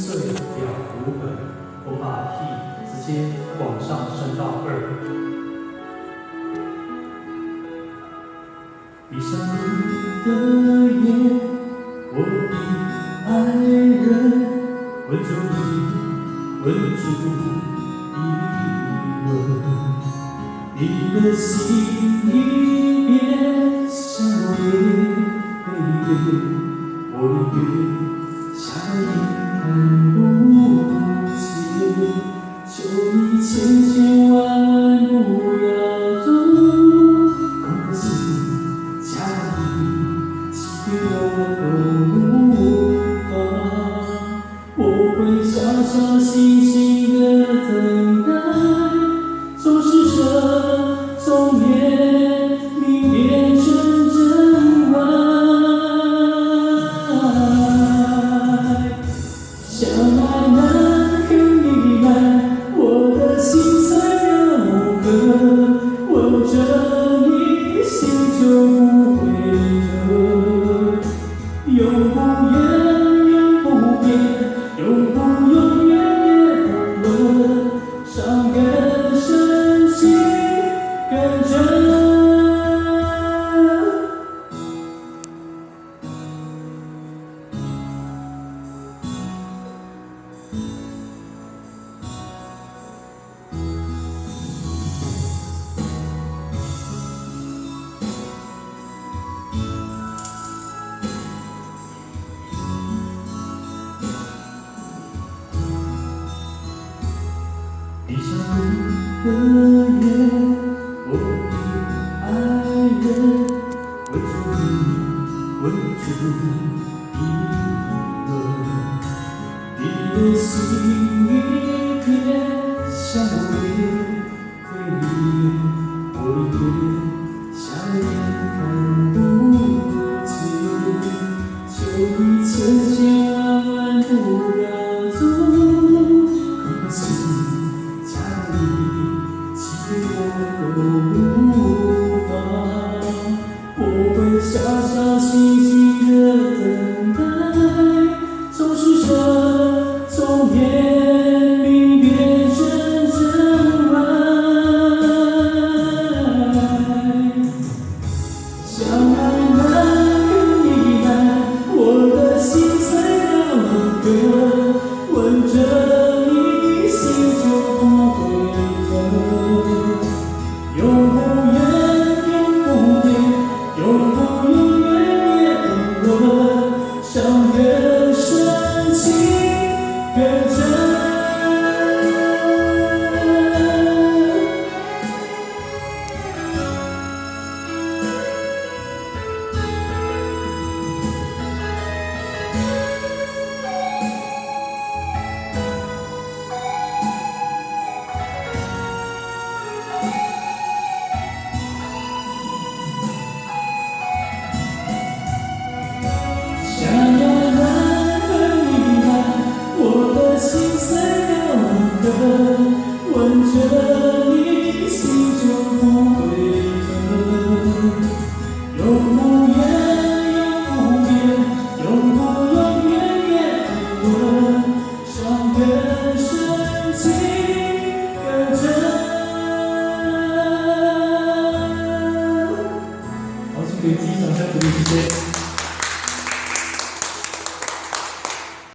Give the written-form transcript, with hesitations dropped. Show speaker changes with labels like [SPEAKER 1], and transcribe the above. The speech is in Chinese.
[SPEAKER 1] 碎了无痕，我把 T 直接往上升到2。闭上你的眼，我的爱人，吻住你，吻住你吻，你的心里面像我的我的月像眼看不见，求你千千万万不要走，空的心家里几遍我都无法，我会小小心心的等待，总是这种夜明变成真爱，相爱难很依赖，我的心碎了无痕，吻着你心就不会疼，永不言，永不变，永不永远也不问，伤更深，情更真。闭上你的眼，我的爱人，吻住你，吻住你吻，你的心里面像我的我的眼像眼看不见，求你千千万万不要走，空的心我都无法，我会小小心心的等待，总是这种夜明变成真爱，相爱难更依赖，我的心碎了无痕，吻着你心就不会疼，永不言，永不变，永不永远也不问，伤更深，情更真。心碎了无痕，吻着你心就不会疼，永不言，永不变，永不永远也不问，伤更深，情更真。好，请给自己掌声鼓励，谢谢。